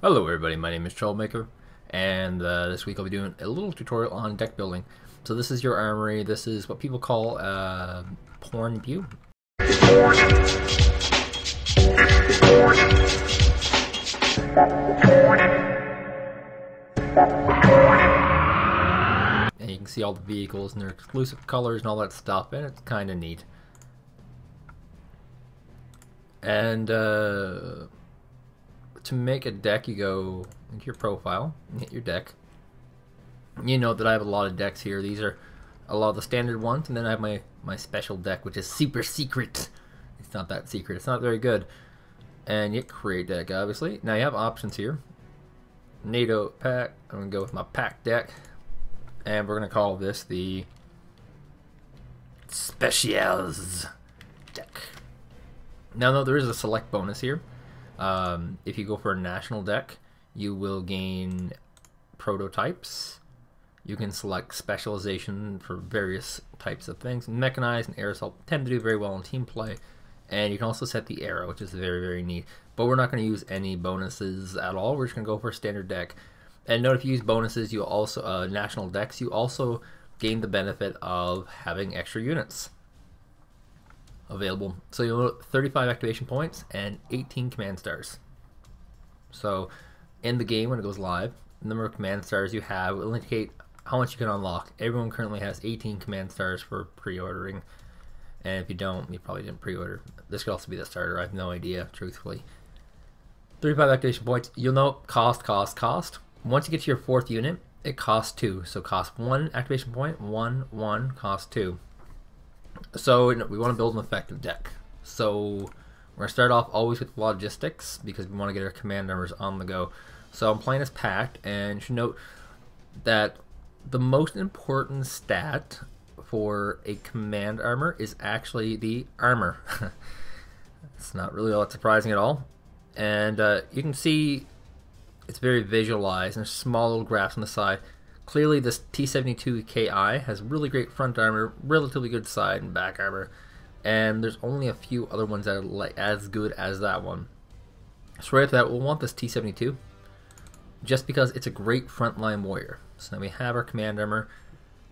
Hello everybody, my name is Troublmaker, and this week I'll be doing a little tutorial on deck building. So this is your armory. This is what people call porn view. And you can see all the vehicles and their exclusive colors and all that stuff, and it's kind of neat. And to make a deck, you go into your profile and hit your deck. You know that I have a lot of decks here. These are a lot of the standard ones, and then I have my special deck, which is super secret. It's not that secret. It's not very good. And you create deck, obviously. Now you have options here. NATO pack. I'm going to go with my pack deck. And we're going to call this the Specials deck. Now, there is a select bonus here. If you go for a national deck, you will gain prototypes. You can select specialization for various types of things. Mechanized and air assault tend to do very well in team play. And you can also set the arrow, which is very, very neat. But we're not going to use any bonuses at all. We're just going to go for a standard deck. And note, if you use bonuses, you also national decks, you also gain the benefit of having extra units available. So you'll get 35 activation points and 18 command stars. So in the game, when it goes live, the number of command stars you have will indicate how much you can unlock. Everyone currently has 18 command stars for pre-ordering, and if you don't, you probably didn't pre-order. This could also be the starter. I have no idea, truthfully. 35 activation points. You'll note cost. Once you get to your 4th unit, it costs 2. So cost 1 activation point, 1, cost 2. So we want to build an effective deck. So we're going to start off always with logistics because we want to get our command armors on the go. So I'm playing as packed, and you should note that the most important stat for a command armor is actually the armor. It's not really all that surprising at all. And you can see it's very visualized, and there's small little graphs on the side. Clearly this T-72Ki has really great front armor, relatively good side and back armor, and there's only a few other ones that are as good as that one. So right after that, we'll want this T-72 just because it's a great frontline warrior. So now we have our command armor.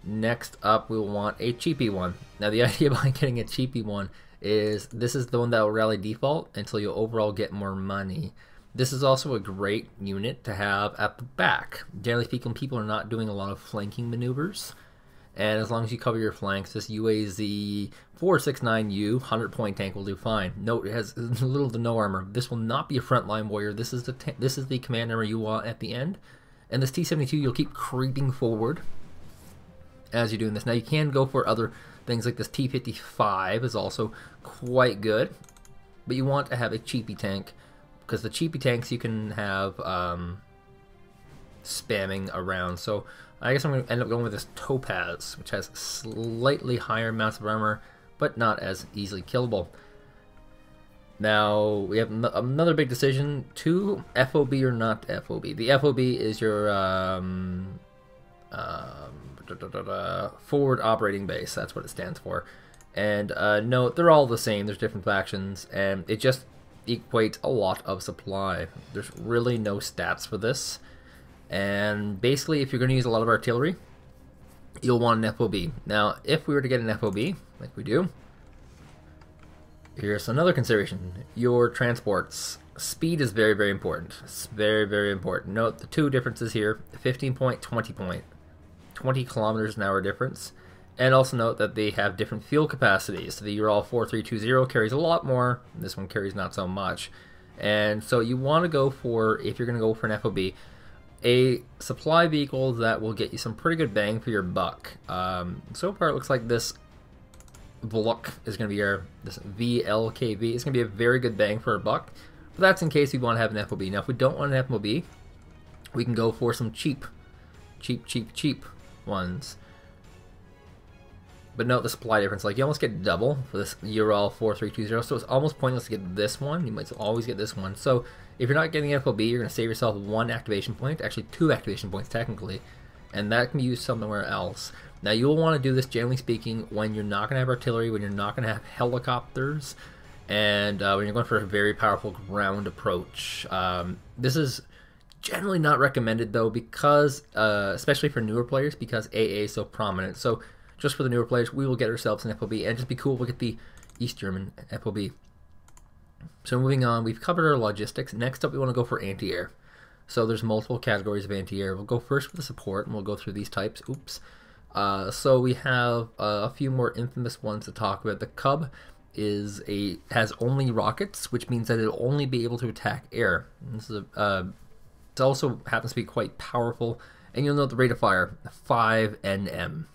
Next up, we'll want a cheapy one. Now the idea behind getting a cheapy one is this is the one that will rally default until you overall get more money. This is also a great unit to have at the back. Generally speaking, people are not doing a lot of flanking maneuvers, and as long as you cover your flanks, this UAZ 469U 100-point tank will do fine. Note, it has little to no armor. This will not be a frontline warrior. This is the command armor you want at the end, and this T-72 you'll keep creeping forward as you're doing this. Now you can go for other things like this T-55 is also quite good, but you want to have a cheapy tank, because the cheapy tanks you can have spamming around. So I guess I'm going to end up going with this Topaz, which has slightly higher amounts of armor, but not as easily killable. Now we have another big decision: to FOB or not FOB. The FOB is your forward operating base. That's what it stands for. And note, they're all the same. There's different factions, and it just equates a lot of supply. There's really no stats for this, and basically if you're going to use a lot of artillery, you'll want an FOB. Now if we were to get an FOB like we do, here's another consideration: your transports. Speed is very, very important. It's very, very important. Note the two differences here: 15 point, 20 point. 20 kilometers an hour difference. And also note that they have different fuel capacities. So the Ural 4320 carries a lot more. This one carries not so much. And so you want to go for, if you're going to go for an FOB, a supply vehicle that will get you some pretty good bang for your buck. So far it looks like this Vluk is going to be this VLKV. It's going to be a very good bang for a buck. But that's in case we want to have an FOB. Now if we don't want an FOB, we can go for some cheap ones. But note the supply difference. Like, you almost get double for this Ural 4320, so it's almost pointless to get this one. You might always get this one. So if you're not getting FOB, you're going to save yourself 1 activation point, actually 2 activation points technically, and that can be used somewhere else. Now you'll want to do this, generally speaking, when you're not going to have artillery, when you're not going to have helicopters, and when you're going for a very powerful ground approach. This is generally not recommended though, because especially for newer players, because AA is so prominent. So just for the newer players, we will get ourselves an FOB, and just be cool, we'll get the East German FOB. So moving on, we've covered our logistics. Next up, we want to go for anti-air. So there's multiple categories of anti-air. We'll go first with the support, and we'll go through these types. Oops. So we have a few more infamous ones to talk about. The Cub has only rockets, which means that it'll only be able to attack air. And this is it also happens to be quite powerful, and you'll note the rate of fire, 5 nm.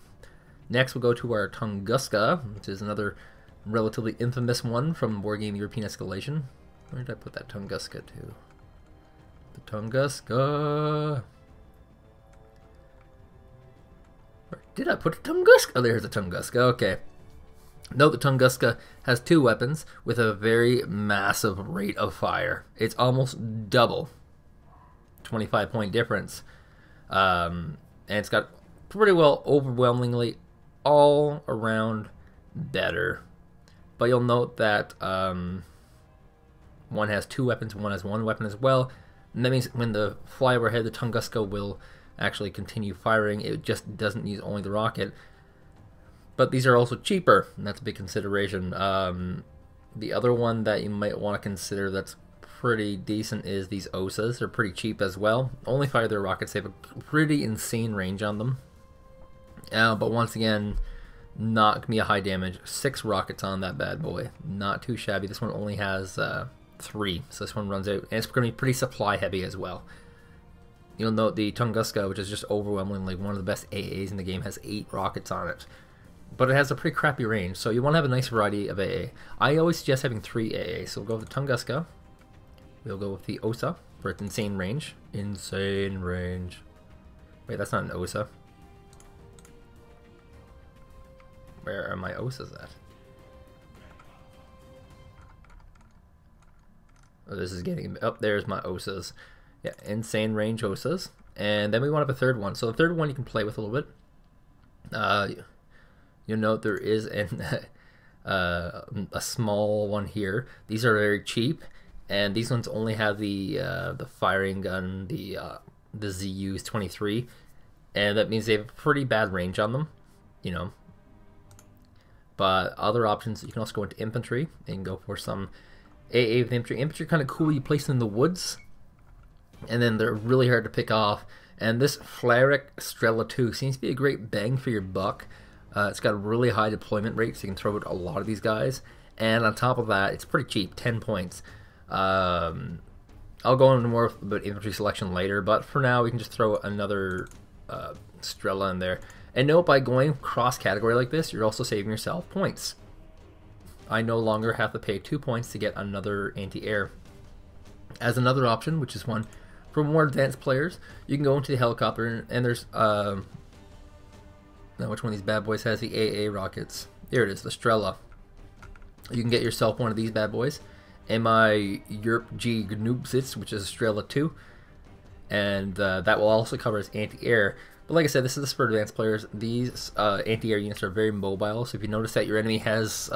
Next, we'll go to our Tunguska, which is another relatively infamous one from Wargame European Escalation. Where did I put that Tunguska to? The Tunguska. Where did I put the Tunguska? Oh, there's the Tunguska. Okay. Note the Tunguska has 2 weapons with a very massive rate of fire. It's almost double. 25-point difference. And it's got pretty well overwhelmingly all around better. But you'll note that one has 2 weapons, one has 1 weapon as well. And that means when the fly overhead, the Tunguska will actually continue firing. It just doesn't use only the rocket. But these are also cheaper, and that's a big consideration. The other one that you might want to consider that's pretty decent is these OSAs. They're pretty cheap as well. Only fire their rockets. They have a pretty insane range on them. But once again, not going to be a high damage. 6 rockets on that bad boy. Not too shabby. This one only has 3, so this one runs out. And it's going to be pretty supply heavy as well. You'll note the Tunguska, which is just overwhelmingly one of the best AAs in the game, has 8 rockets on it. But it has a pretty crappy range, so you want to have a nice variety of AA. I always suggest having 3 AA, so we'll go with the Tunguska. We'll go with the OSA for its insane range. Insane range. Wait, that's not an OSA. Where are my OSAs at? Oh, this is getting up. There's my OSAs. Yeah, insane range OSAs. And then we want to have a third one. So the third one you can play with a little bit. You'll note there is a small one here. These are very cheap, and these ones only have the firing gun, the ZU's 23, and that means they have a pretty bad range on them, you know. But other options, you can also go into infantry and go for some AA with infantry. Infantry are kind of cool. You place them in the woods, and then they're really hard to pick off. And this Flaric Strela 2 seems to be a great bang for your buck. It's got a really high deployment rate, so you can throw out a lot of these guys. And on top of that, it's pretty cheap, 10 points. I'll go into more about infantry selection later, but for now we can just throw another Strela in there. And note, by going cross-category like this, you're also saving yourself points. I no longer have to pay 2 points to get another anti-air. As another option, which is one for more advanced players, you can go into the helicopter, and there's now, which one of these bad boys has the AA rockets? Here it is, the Strela. You can get yourself one of these bad boys. And my Yerp G Gnoopsitz, which is a Strela 2. And that will also cover as anti-air. But like I said, this is for advanced players. These anti-air units are very mobile. So if you notice that your enemy has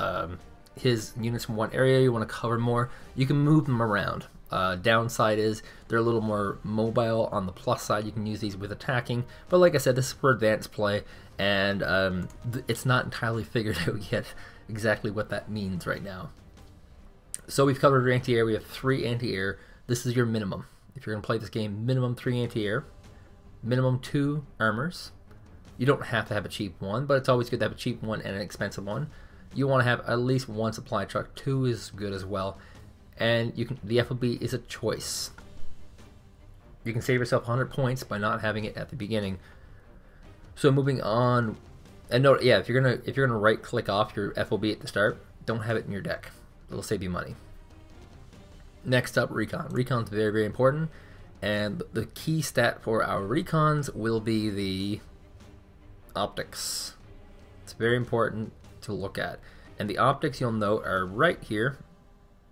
his units from one area, you want to cover more, you can move them around. Downside is they're a little more mobile. On the plus side, you can use these with attacking. But like I said, this is for advanced play. And it's not entirely figured out yet exactly what that means right now. So we've covered anti-air. We have 3 anti-air. This is your minimum. If you're going to play this game, minimum 3 anti-air, minimum 2 armors. You don't have to have a cheap one, but it's always good to have a cheap one and an expensive one. You want to have at least 1 supply truck. 2 is good as well. And you can, the FOB is a choice. You can save yourself 100 points by not having it at the beginning. So moving on, and note, yeah, if you're gonna right click off your FOB at the start, don't have it in your deck. It'll save you money. Next up, recon. Recon's very, very important, and the key stat for our recons will be the optics. It's very important to look at, and the optics you'll note are right here.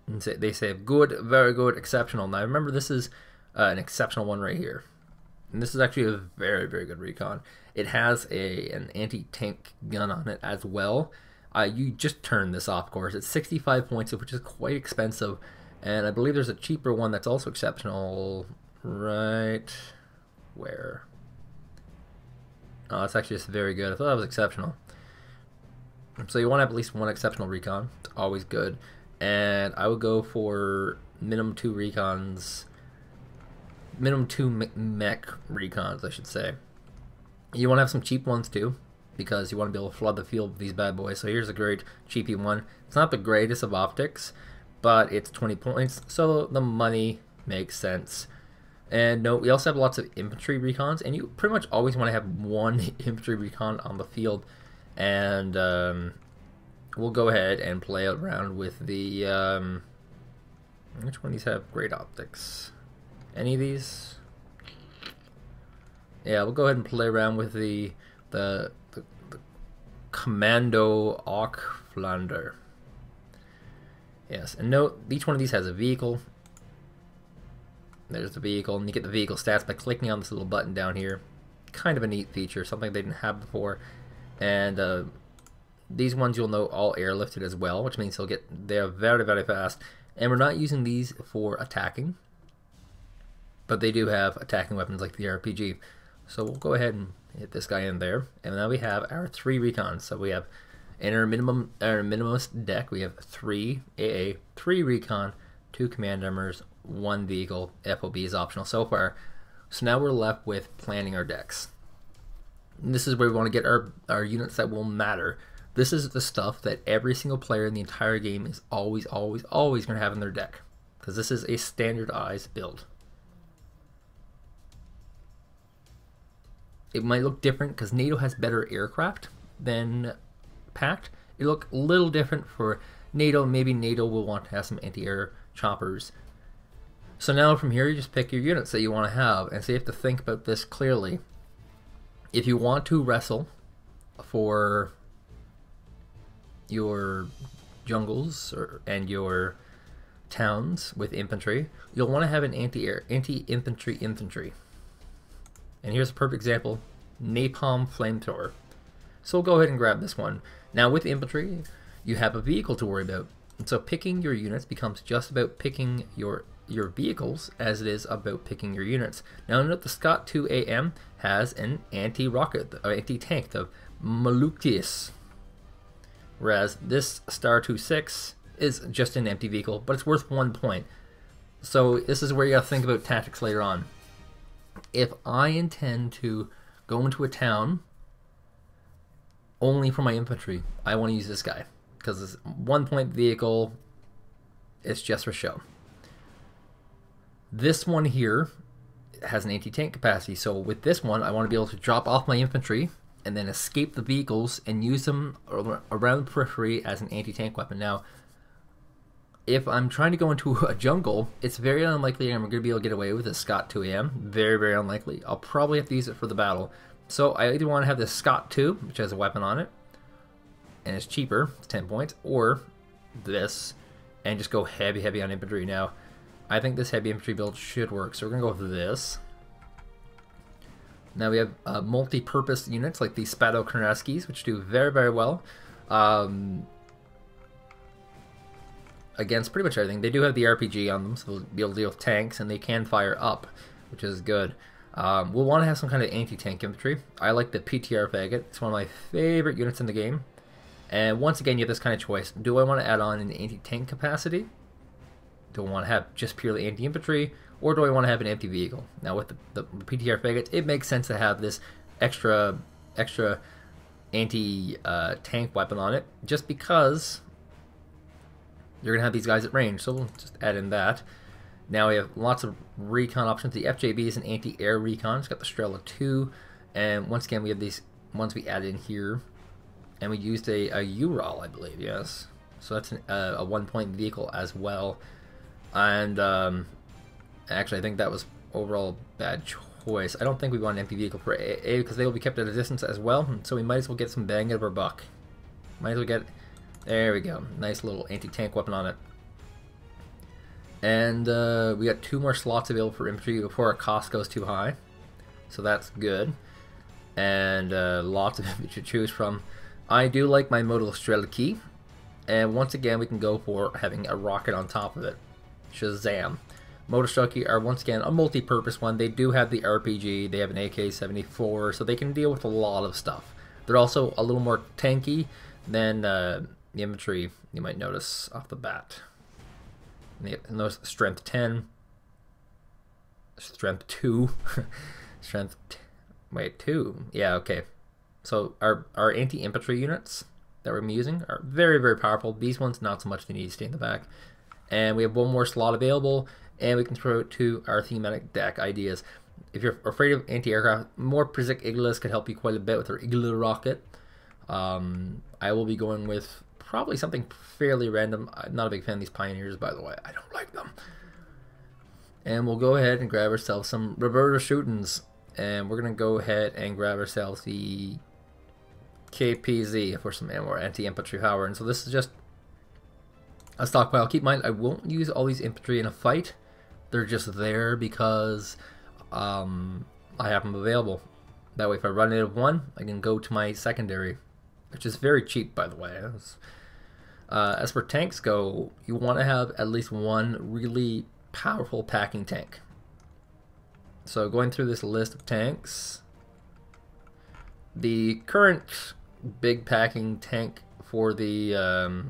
And they say good, very good, exceptional. Now remember, this is an exceptional one right here. And this is actually a very, very good recon. It has an anti-tank gun on it as well. You just turn this off, of course. It's 65 points, which is quite expensive. And I believe there's a cheaper one that's also exceptional right where? Oh, that's actually just very good. I thought that was exceptional. So you want to have at least one exceptional recon. It's always good. And I would go for minimum 2 recons. Minimum 2 mech recons, I should say. You want to have some cheap ones too, because you want to be able to flood the field with these bad boys. So here's a great cheapy one. It's not the greatest of optics, but it's 20 points, so the money makes sense. And no, we also have lots of infantry recons, and you pretty much always want to have one infantry recon on the field. And we'll go ahead and play around with the which one of these have great optics? Any of these? Yeah, we'll go ahead and play around with the Commando Flander. Yes, and note each one of these has a vehicle. There's the vehicle, and you get the vehicle stats by clicking on this little button down here. Kind of a neat feature, something they didn't have before. And these ones you'll know all airlifted as well, which means they're very, very fast. And we're not using these for attacking, but they do have attacking weapons like the RPG. So we'll go ahead and hit this guy in there. And now we have our 3 recons. So we have in our minimalist deck, we have 3 AA, 3 recon, 2 command armors, 1 vehicle. FOB is optional so far. So now we're left with planning our decks. And this is where we want to get our units that will matter. This is the stuff that every single player in the entire game is always going to have in their deck, because this is a standardized build. It might look different because NATO has better aircraft than Pact. It'll look a little different for NATO. Maybe NATO will want to have some anti-air choppers. So now from here, you just pick your units that you want to have, and so you have to think about this clearly. If you want to wrestle for your jungles and your towns with infantry, you'll want to have an anti-infantry infantry. And here's a perfect example, Napalm Flamethrower. So we'll go ahead and grab this one. Now with infantry, you have a vehicle to worry about. And so picking your units becomes just about picking your vehicles as it is about picking your units. Now note the Scott 2 AM has an anti-rocket, anti-tank, the Malukius. Whereas this Star 26 is just an empty vehicle, but it's worth 1 point. So this is where you gotta think about tactics later on. If I intend to go into a town only for my infantry, I want to use this guy, because this 1 point vehicle is just for show. This one here has an anti-tank capacity, so with this one I want to be able to drop off my infantry and then escape the vehicles and use them around the periphery as an anti-tank weapon. Now, if I'm trying to go into a jungle, it's very unlikely I'm going to be able to get away with a Scott 2 AM. Very, very unlikely. I'll probably have to use it for the battle. So I either want to have this Scott 2, which has a weapon on it, and it's cheaper, it's 10 points, or this, and just go heavy on infantry. Now, I think this heavy infantry build should work, so we're going to go with this. Now we have multi-purpose units like the Spado Karnatskis, which do very, very well against pretty much everything. They do have the RPG on them, so they'll be able to deal with tanks, and they can fire up, which is good. We'll want to have some kind of anti-tank infantry. I like the PTR Faggot. It's one of my favorite units in the game. And once again, you have this kind of choice. Do I want to add on an anti-tank capacity? Do I want to have just purely anti-infantry? Or do I want to have an empty vehicle? Now with the PTR Faggot, it makes sense to have this extra anti-tank weapon on it, just because you're going to have these guys at range. So we'll just add in that. Now we have lots of recon options. The FJB is an anti-air recon. It's got the Strela 2. And once again, we have these ones we added in here. And we used a URAL, I believe, yes. So that's a 1 point vehicle as well. And actually, I think that was overall a bad choice. I don't think we want an empty vehicle for AA because they will be kept at a distance as well. So we might as well get some bang out of our buck. Might as well get... There we go. Nice little anti-tank weapon on it. And we got 2 more slots available for infantry before our cost goes too high. So that's good. And lots of infantry to choose from. I do like my Modal Strela key. And once again, we can go for having a rocket on top of it. Shazam. Motorstrucky are once again a multi-purpose one. They do have the RPG, they have an AK-74, so they can deal with a lot of stuff. They're also a little more tanky than the infantry, you might notice off the bat. And those strength 10, strength 2, wait, 2, yeah, okay. So our anti-infantry units that we're using are very, very powerful. These ones, not so much, they need to stay in the back. And we have one more slot available, and we can throw it to our thematic deck ideas. If you're afraid of anti-aircraft, more Przik Iglas could help you quite a bit with our Igla rocket. I will be going with probably something fairly random. I'm not a big fan of these Pioneers, by the way. I don't like them. And we'll go ahead and grab ourselves some Roberta Shootins. And we're going to go ahead and grab ourselves the KPZ for some more anti-infantry power. And so this is just a stockpile. Keep in mind, I won't use all these infantry in a fight. They're just there because I have them available. That way, if I run out of one, I can go to my secondary, which is very cheap, by the way. As for tanks go, you want to have at least one really powerful packing tank. So going through this list of tanks, the current big packing tank for the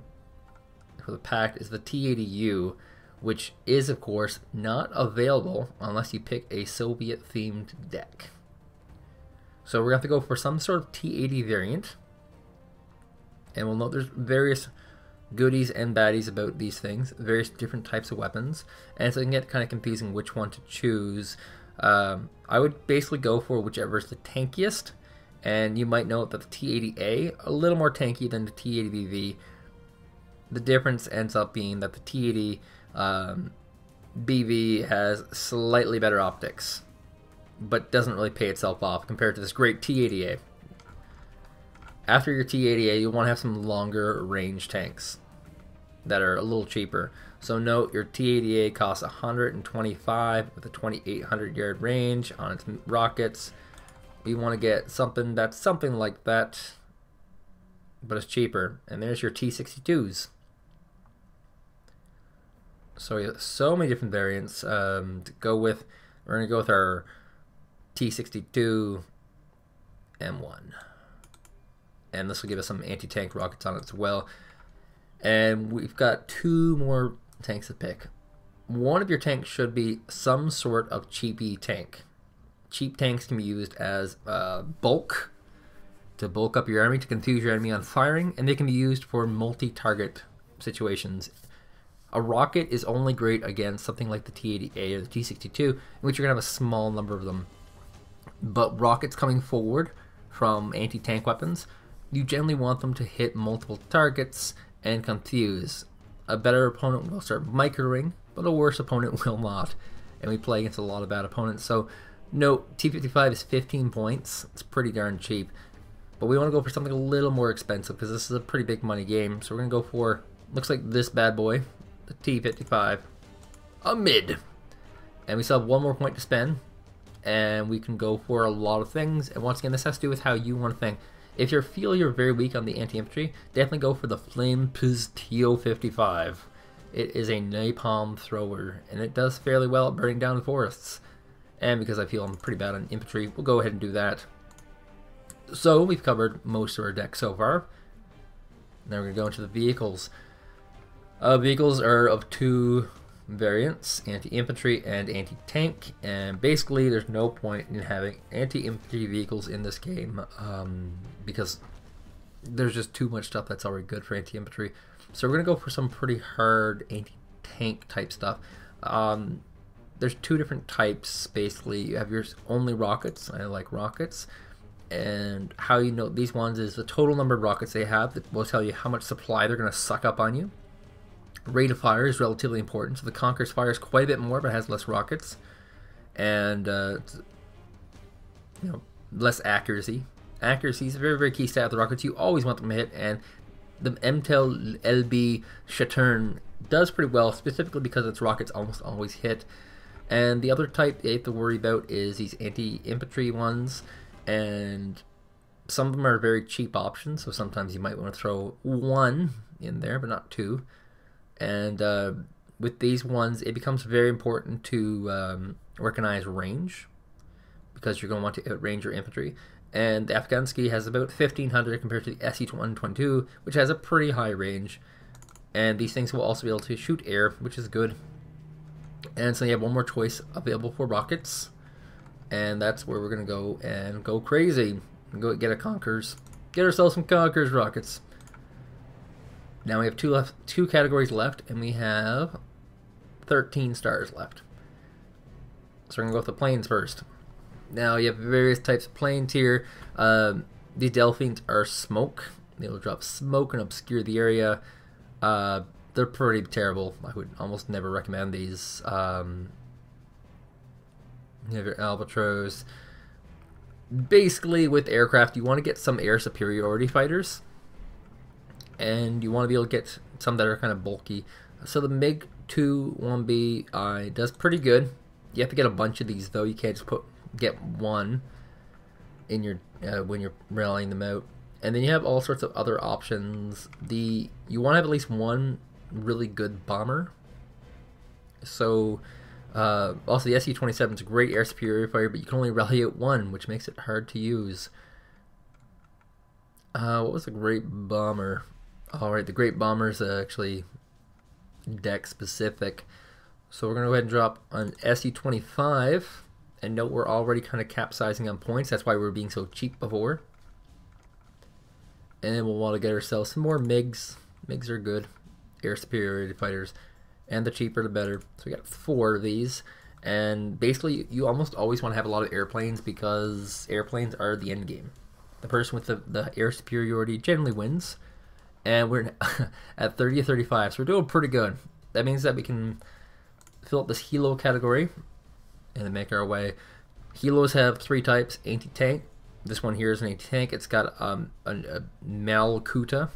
pack is the T-80U, which is, of course, not available unless you pick a Soviet-themed deck. So we're going to have to go for some sort of T-80 variant. And we'll note there's various goodies and baddies about these things, various different types of weapons, and so it can get kind of confusing which one to choose. I would basically go for whichever is the tankiest, and you might note that the T-80A, a little more tanky than the T-80BV. The difference ends up being that the T-80 BV has slightly better optics, but doesn't really pay itself off compared to this great T-80A. After your T-80A, you'll want to have some longer range tanks that are a little cheaper. So note your T-80A costs 125 with a 2,800 yard range on its rockets. We want to get something that's something like that, but it's cheaper. And there's your T-62s. So we have so many different variants to go with. We're going to go with our T-62 M1. And this will give us some anti-tank rockets on it as well. And we've got two more tanks to pick. One of your tanks should be some sort of cheapy tank. Cheap tanks can be used as bulk, to bulk up your army, to confuse your enemy on firing, and they can be used for multi-target situations. A rocket is only great against something like the T-80A or the T-62, in which you're going to have a small number of them. But rockets coming forward from anti-tank weapons, you generally want them to hit multiple targets and confuse. A better opponent will start microing, but a worse opponent will not. And we play against a lot of bad opponents. So, note, T-55 is 15 points. It's pretty darn cheap. But we want to go for something a little more expensive because this is a pretty big money game. So we're going to go for, looks like this bad boy, the T-55, a mid. And we still have one more point to spend. And we can go for a lot of things. And once again, this has to do with how you want to think. If you feel you're very weak on the anti-infantry, definitely go for the Flame Piz TO-55. It is a napalm thrower, and it does fairly well at burning down forests. And because I feel I'm pretty bad on infantry, we'll go ahead and do that. So we've covered most of our deck so far. Now we're going to go into the vehicles. Vehicles are of two variants, anti-infantry and anti-tank, and basically there's no point in having anti-infantry vehicles in this game because there's just too much stuff that's already good for anti-infantry. So we're going to go for some pretty hard anti-tank type stuff. There's two different types basically. You have your only rockets. I like rockets. And how you know these ones is the total number of rockets they have that will tell you how much supply they're going to suck up on you. Rate of fire is relatively important. So the Conqueror's fires quite a bit more, but has less rockets, and less accuracy. Accuracy is a very, very key stat of the rockets. You always want them to hit, and the MTEL LB Shaturn does pretty well, specifically because its rockets almost always hit. And the other type you have to worry about is these anti-infantry ones, and some of them are very cheap options. So sometimes you might want to throw one in there, but not two. And with these ones, it becomes very important to recognize range, because you're going to want to outrange your infantry. And the Afghansky has about 1500 compared to the SE-122, which has a pretty high range. And these things will also be able to shoot air, which is good. And so you have one more choice available for rockets. And that's where we're going to go and go crazy. Go get a Conkers. Get ourselves some Conkers rockets. Now we have two categories left, and we have 13 stars left. So we're going to go with the planes first. Now you have various types of planes here. These Delphines are smoke. They'll drop smoke and obscure the area. They're pretty terrible. I would almost never recommend these. You have your Albatros. Basically, with aircraft, you want to get some air superiority fighters. And you want to be able to get some that are kind of bulky. So the MiG-2 1B does pretty good. You have to get a bunch of these, though. You can't just get one in your when you're rallying them out. And then you have all sorts of other options. You want to have at least one really good bomber. So also the SU-27 is a great air superiority fighter, but you can only rally out one, which makes it hard to use. What was a great bomber? Alright, the great bomber is actually deck specific. So we're going to go ahead and drop an SU-25. And note we're already kind of capsizing on points. That's why we were being so cheap before. And then we'll want to get ourselves some more MiGs. MiGs are good. Air superiority fighters. And the cheaper the better. So we got 4 of these. And basically you almost always want to have a lot of airplanes, because airplanes are the end game. The person with the air superiority generally wins. And we're at 30 to 35. So we're doing pretty good. That means that we can fill up this helo category and then make our way. Helos have 3 types. Anti-tank. This one here is an anti-tank. It's got a Malkuta.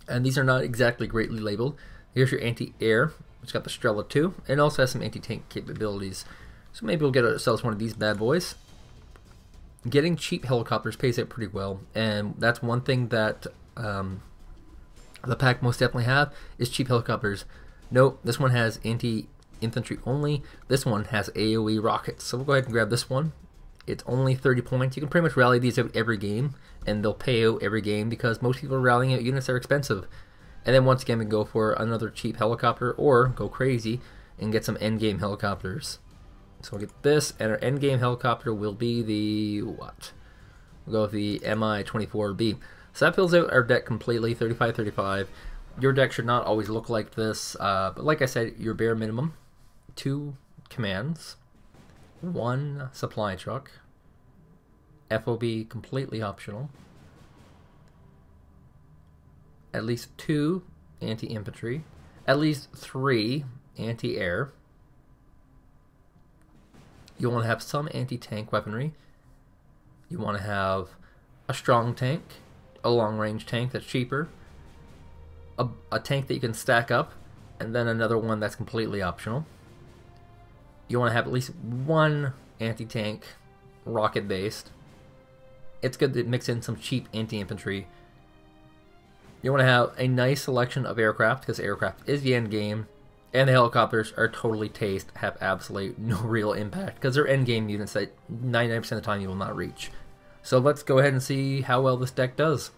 And these are not exactly greatly labeled. Here's your anti-air. It's got the Strela 2. And also has some anti-tank capabilities. So maybe we'll get ourselves one of these bad boys. Getting cheap helicopters pays out pretty well. And that's one thing that the pack most definitely have, is cheap helicopters. Note, this one has anti-infantry only. This one has AoE rockets. So we'll go ahead and grab this one. It's only 30 points. You can pretty much rally these out every game, and they'll pay out every game, because most people are rallying out units that are expensive. And then once again, we go for another cheap helicopter, or go crazy and get some endgame helicopters. So we'll get this, and our endgame helicopter will be the what? We'll go with the Mi-24B. So that fills out our deck completely, 35-35. Your deck should not always look like this, but like I said, your bare minimum: 2 commands, 1 supply truck, FOB completely optional, at least 2 anti-infantry, at least 3 anti-air. You want to have some anti-tank weaponry. You want to have a strong tank, a long-range tank that's cheaper, a tank that you can stack up, and then another one that's completely optional. You want to have at least 1 anti-tank, rocket-based. It's good to mix in some cheap anti-infantry. You want to have a nice selection of aircraft, because aircraft is the end game, and the helicopters are totally taste, have absolutely no real impact, because they're end game units that 99% of the time you will not reach. So let's go ahead and see how well this deck does.